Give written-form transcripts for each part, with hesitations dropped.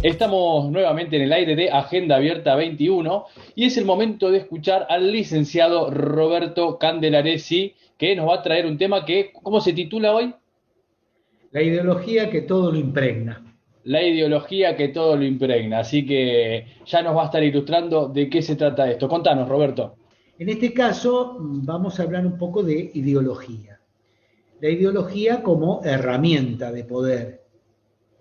Estamos nuevamente en el aire de Agenda Abierta 21 y es el momento de escuchar al licenciado Roberto Candelaresi, que nos va a traer un tema que, ¿cómo se titula hoy? La ideología que todo lo impregna. La ideología que todo lo impregna. Así que ya nos va a estar ilustrando de qué se trata esto. Contanos, Roberto. En este caso vamos a hablar un poco de ideología. La ideología como herramienta de poder.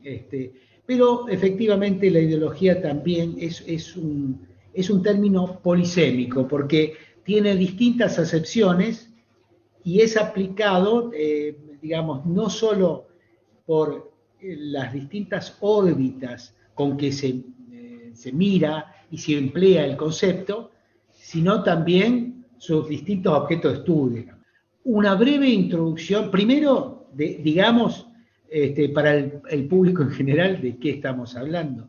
Este, pero efectivamente la ideología también es un término polisémico porque tiene distintas acepciones y es aplicado, digamos, no solo por las distintas órbitas con que se mira y se emplea el concepto, sino también sus distintos objetos de estudio. Una breve introducción, primero, digamos, para el público en general, de qué estamos hablando.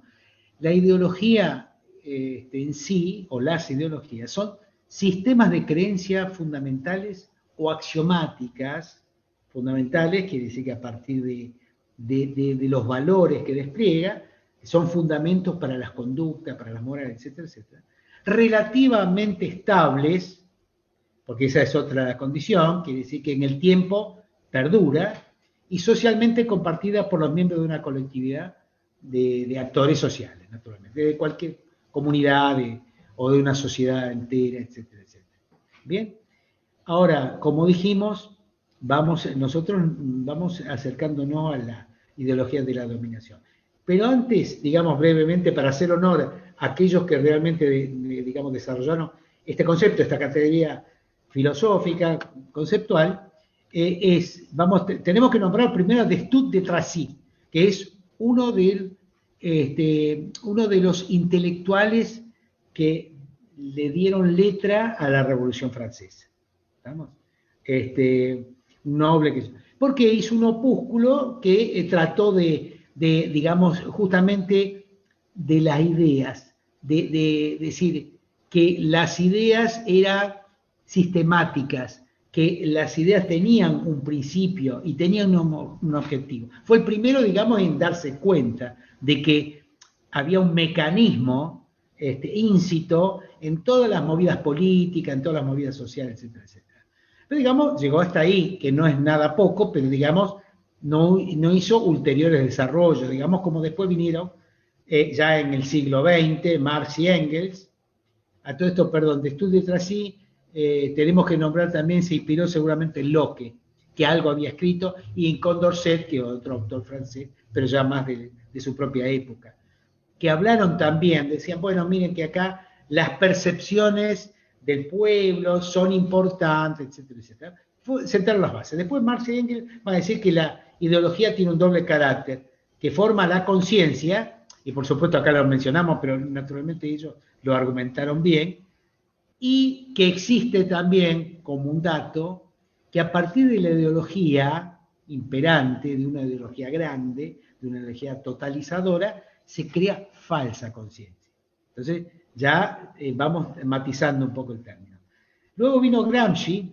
La ideología en sí, o las ideologías, son sistemas de creencias fundamentales o axiomáticas fundamentales, quiere decir que a partir de los valores que despliega, son fundamentos para las conductas, para las morales, etcétera, etcétera, relativamente estables, porque esa es otra condición, quiere decir que en el tiempo perdura, y socialmente compartida por los miembros de una colectividad de actores sociales, naturalmente, de cualquier comunidad o de una sociedad entera, etcétera, etcétera. Bien, ahora, como dijimos, nosotros vamos acercándonos a la ideología de la dominación. Pero antes, digamos brevemente, para hacer honor a aquellos que realmente, digamos, desarrollaron este concepto, esta categoría filosófica, conceptual, tenemos que nombrar primero a Destud de Tracy, que es uno de los intelectuales que le dieron letra a la Revolución Francesa. ¿Estamos? Un noble que... Porque hizo un opúsculo que trató digamos, justamente de las ideas, de decir que las ideas eran sistemáticas, que las ideas tenían un principio y tenían un objetivo. Fue el primero, digamos, en darse cuenta de que había un mecanismo íncito en todas las movidas políticas, en todas las movidas sociales, etcétera, etcétera. Pero digamos, llegó hasta ahí, que no es nada poco, pero digamos, no hizo ulteriores desarrollos, digamos, como después vinieron ya en el siglo XX, Marx y Engels. A todo esto, perdón, de estudio tras sí, tenemos que nombrar también, se inspiró seguramente en Locke, que algo había escrito, y en Condorcet, que es otro autor francés, pero ya más de su propia época, que hablaron también, decían, bueno, miren que acá las percepciones del pueblo son importantes, etcétera, etcétera. Sentaron las bases. Después Marx y Engels van a decir que la ideología tiene un doble carácter, que forma la conciencia, y por supuesto acá lo mencionamos, pero naturalmente ellos lo argumentaron bien, y que existe también como un dato que a partir de la ideología imperante, de una ideología grande, de una ideología totalizadora, se crea falsa conciencia. Entonces ya vamos matizando un poco el término. Luego vino Gramsci,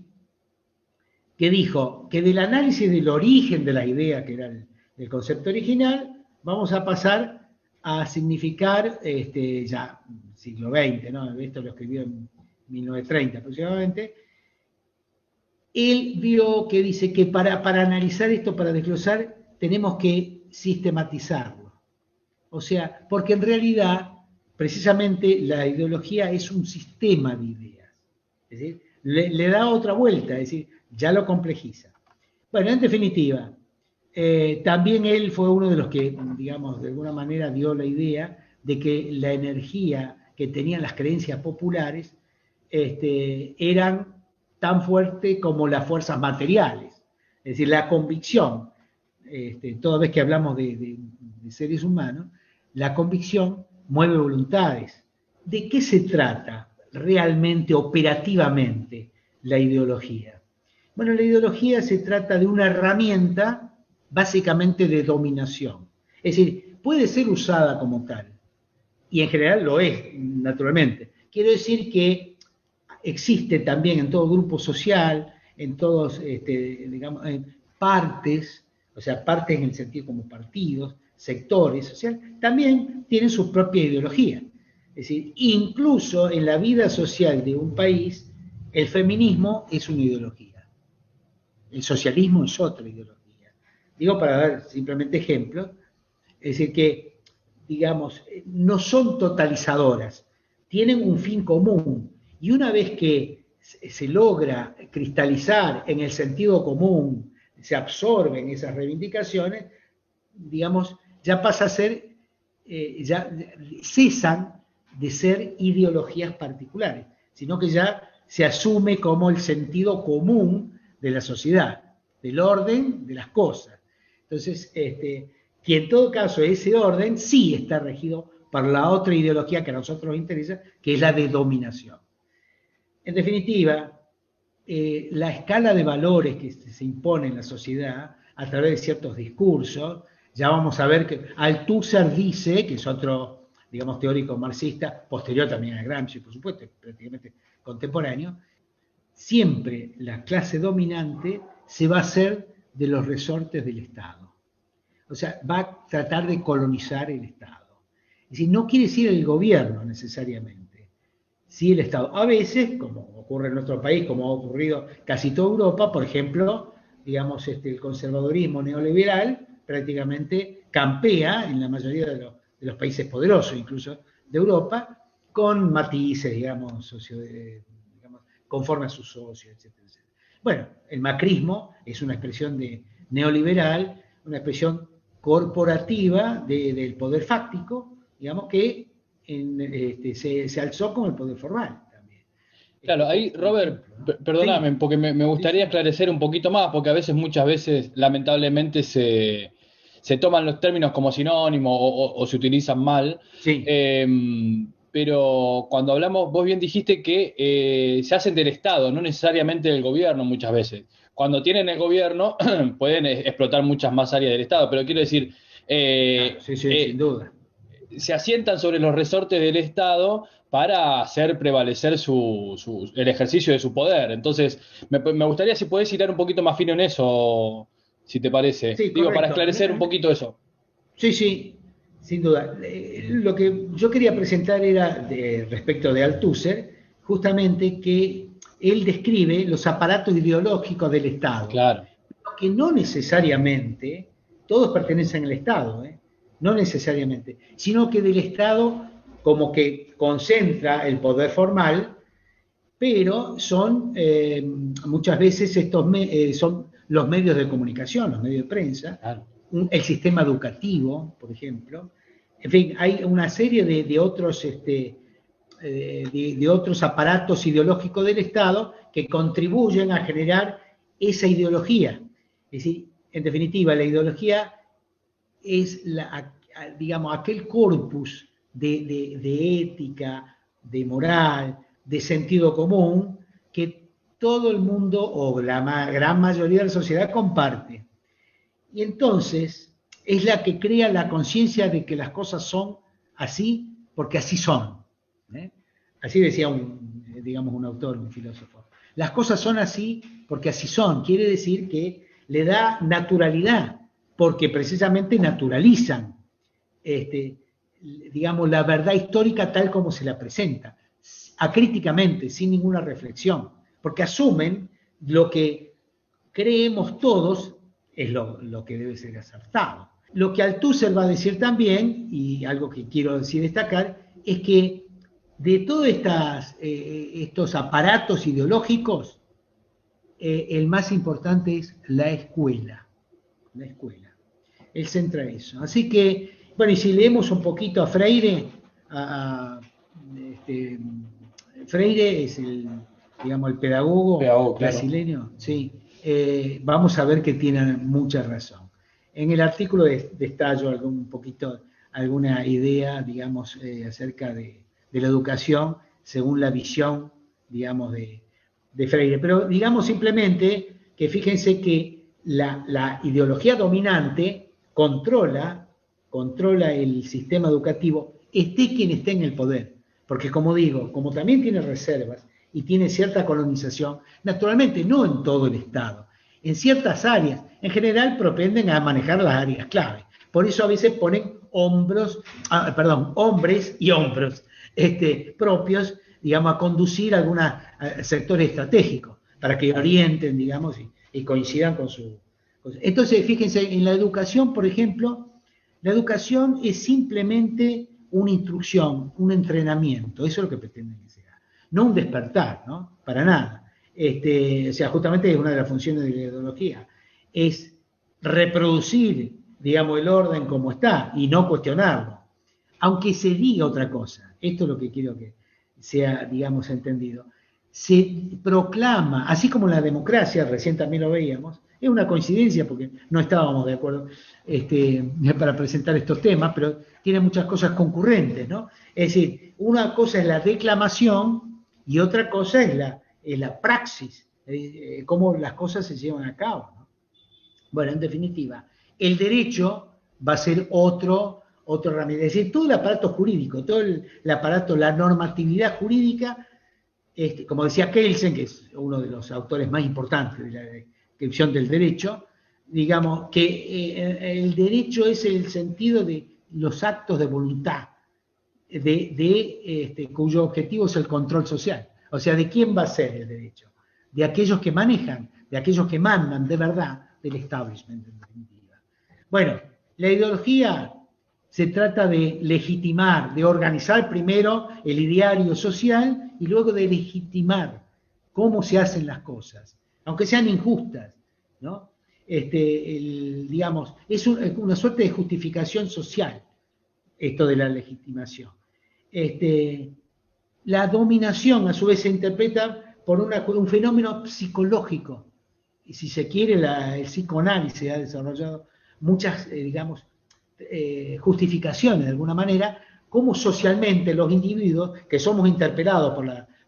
que dijo que del análisis del origen de la idea, que era el concepto original, vamos a pasar a significar, ya siglo XX, ¿no? Esto lo escribió en 1930 aproximadamente. Él vio que dice que para analizar esto, para desglosar, tenemos que sistematizarlo. O sea, porque en realidad, precisamente, la ideología es un sistema de ideas. Es decir, le da otra vuelta, es decir, ya lo complejiza. Bueno, en definitiva, también él fue uno de los que, digamos, de alguna manera dio la idea de que la energía que tenían las creencias populares eran tan fuerte como las fuerzas materiales. Es decir, la convicción, toda vez que hablamos de seres humanos, la convicción mueve voluntades. ¿De qué se trata realmente, operativamente, la ideología? Bueno, la ideología se trata de una herramienta básicamente de dominación. Es decir, puede ser usada como tal, y en general lo es, naturalmente. Quiero decir que existe también en todo grupo social, en todos, digamos, en partes, o sea, partes en el sentido como partidos, sectores sociales, también tienen su propia ideología. Es decir, incluso en la vida social de un país, el feminismo es una ideología, el socialismo es otra ideología. Digo para dar simplemente ejemplos, es decir, que, digamos, no son totalizadoras, tienen un fin común, y una vez que se logra cristalizar en el sentido común, se absorben esas reivindicaciones, digamos, ya pasa a ser, ya cesan de ser ideologías particulares, sino que ya se asume como el sentido común de la sociedad, del orden de las cosas. Entonces, que en todo caso ese orden sí está regido por la otra ideología que a nosotros nos interesa, que es la de dominación. En definitiva, la escala de valores que se impone en la sociedad a través de ciertos discursos, ya vamos a ver que Althusser dice, que es otro, digamos, teórico marxista, posterior también a Gramsci, por supuesto, prácticamente contemporáneo, siempre la clase dominante se va a hacer de los resortes del Estado. O sea, va a tratar de colonizar el Estado. Es decir, no quiere decir el gobierno necesariamente, sí el Estado. A veces, como ocurre en nuestro país, como ha ocurrido casi toda Europa, por ejemplo, digamos, el conservadurismo neoliberal prácticamente campea en la mayoría de los países poderosos, incluso de Europa, con matices, digamos, digamos, conforme a sus socios, etcétera, etcétera. Bueno, el macrismo es una expresión de neoliberal, una expresión corporativa del poder fáctico, digamos, que se alzó con el poder formal también. Claro, ahí, Robert, perdóname, Sí, porque me gustaría sí, esclarecer un poquito más, porque a veces, muchas veces, lamentablemente, se toman los términos como sinónimos o se utilizan mal. sí, Eh, pero cuando hablamos, vos bien dijiste que se hacen del Estado, no necesariamente del gobierno muchas veces. Cuando tienen el gobierno, pueden explotar muchas más áreas del Estado, pero quiero decir, claro, eh, sí, sí, sin eh, duda. se asientan sobre los resortes del Estado para hacer prevalecer el ejercicio de su poder. Entonces, me gustaría si podés ir un poquito más fino en eso, si te parece. Sí, Digo, para correcto. esclarecer un poquito eso. Sí, sí, sin duda. Lo que yo quería presentar era, respecto de Althusser, justamente que él describe los aparatos ideológicos del Estado, Claro, que no necesariamente todos pertenecen al Estado, no necesariamente, sino que del Estado como que concentra el poder formal, pero son muchas veces son los medios de comunicación, los medios de prensa, claro. el sistema educativo, por ejemplo. En fin, hay una serie de otros, de otros aparatos ideológicos del Estado que contribuyen a generar esa ideología. Es decir, en definitiva, la ideología es, digamos, aquel corpus de ética, de moral, de sentido común que todo el mundo o la gran mayoría de la sociedad comparte. Y entonces es la que crea la conciencia de que las cosas son así porque así son. ¿eh? Así decía digamos, un autor, un filósofo. Las cosas son así porque así son. Quiere decir que le da naturalidad, porque precisamente naturalizan, digamos, la verdad histórica tal como se la presenta, acríticamente, sin ninguna reflexión, porque asumen lo que creemos todos es lo que debe ser acertado. Lo que Althusser va a decir también, y algo que quiero decir destacar, es que de todos estos aparatos ideológicos, el más importante es la escuela. La escuela. Él centra eso. Así que, bueno, y si leemos un poquito a Freire, a, este, Freire es digamos, el pedagogo Claro. brasileño, sí, vamos a ver que tiene mucha razón. En el artículo destallo un poquito alguna idea, digamos, acerca de la educación según la visión, digamos, de Freire. Pero digamos simplemente que fíjense que la ideología dominante controla el sistema educativo, esté quien esté en el poder. Porque como digo, como también tiene reservas y tiene cierta colonización, naturalmente no en todo el Estado, en ciertas áreas, en general propenden a manejar las áreas clave. Por eso a veces ponen hombres y hombros propios, digamos, a conducir algunos sectores estratégicos, para que orienten, digamos, y coincidan con su... Entonces, fíjense, en la educación, por ejemplo, la educación es simplemente una instrucción, un entrenamiento, eso es lo que pretenden que sea, no un despertar, ¿no? Para nada. O sea, justamente es una de las funciones de la ideología, es reproducir, digamos, el orden como está y no cuestionarlo, aunque se diga otra cosa. Esto es lo que quiero que sea, digamos, entendido. Se proclama, así como la democracia, recién también lo veíamos, es una coincidencia porque no estábamos de acuerdo para presentar estos temas, pero tiene muchas cosas concurrentes, ¿no? Es decir, una cosa es la declamación y otra cosa es la praxis, cómo las cosas se llevan a cabo, ¿no? Bueno, en definitiva, el derecho va a ser otro herramienta. Es decir, todo el aparato jurídico, todo el aparato, la normatividad jurídica, como decía Kelsen, que es uno de los autores más importantes de la descripción del derecho, digamos que el derecho es el sentido de los actos de voluntad, cuyo objetivo es el control social. O sea, ¿de quién va a ser el derecho? De aquellos que manejan, de aquellos que mandan de verdad, del establishment, en definitiva. Bueno, la ideología se trata de legitimar, de organizar primero el ideario social y luego de legitimar cómo se hacen las cosas, aunque sean injustas, ¿no? Digamos, es una suerte de justificación social, esto de la legitimación. La dominación, a su vez, se interpreta por un fenómeno psicológico. Y si se quiere, el psicoanálisis ha desarrollado muchas, digamos, justificaciones de alguna manera, cómo socialmente los individuos, que somos interpelados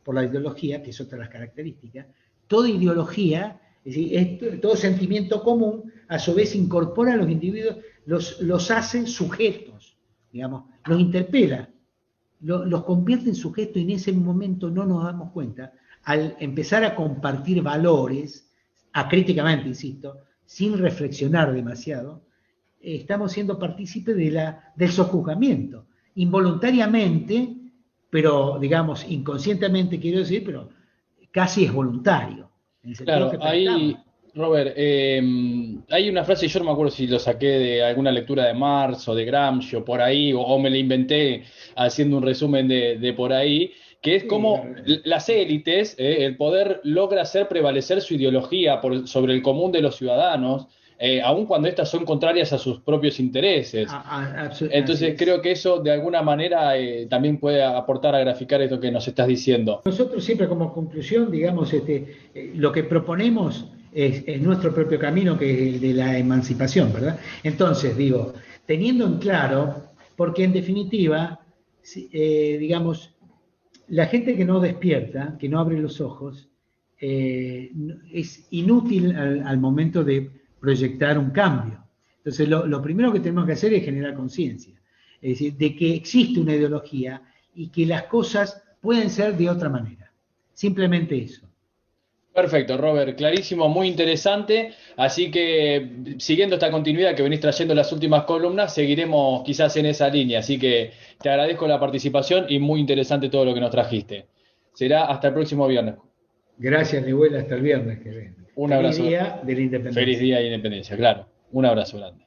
por la ideología, que es otra de las características, toda ideología, es decir, todo sentimiento común, a su vez incorpora a los individuos, los hace sujetos, digamos, los interpela, los convierte en sujetos y en ese momento no nos damos cuenta, al empezar a compartir valores, acríticamente, insisto, sin reflexionar demasiado, estamos siendo partícipes del sojuzgamiento, involuntariamente, pero digamos inconscientemente quiero decir, pero casi es voluntario. En el Claro, ahí, Robert, hay una frase, yo no me acuerdo si lo saqué de alguna lectura de Marx o de Gramsci o por ahí, o me la inventé haciendo un resumen de por ahí, que es como las élites, el poder logra hacer prevalecer su ideología sobre el común de los ciudadanos, aun cuando estas son contrarias a sus propios intereses. Entonces creo que eso de alguna manera también puede aportar a graficar esto que nos estás diciendo. Nosotros siempre como conclusión, digamos, lo que proponemos es nuestro propio camino, que es el de la emancipación, ¿verdad? Entonces, digo, teniendo en claro, porque en definitiva, digamos, la gente que no despierta, que no abre los ojos, es inútil al momento de proyectar un cambio. Entonces, lo primero que tenemos que hacer es generar conciencia, es decir, de que existe una ideología y que las cosas pueden ser de otra manera. Simplemente eso. Perfecto, Robert, clarísimo, muy interesante. Así que, siguiendo esta continuidad que venís trayendo en las últimas columnas, seguiremos quizás en esa línea. Así que te agradezco la participación y muy interesante todo lo que nos trajiste. Será hasta el próximo viernes. Gracias, Miguel, hasta el viernes que viene. Un abrazo. Feliz Día de la Independencia. Feliz Día de la Independencia, claro. Un abrazo grande.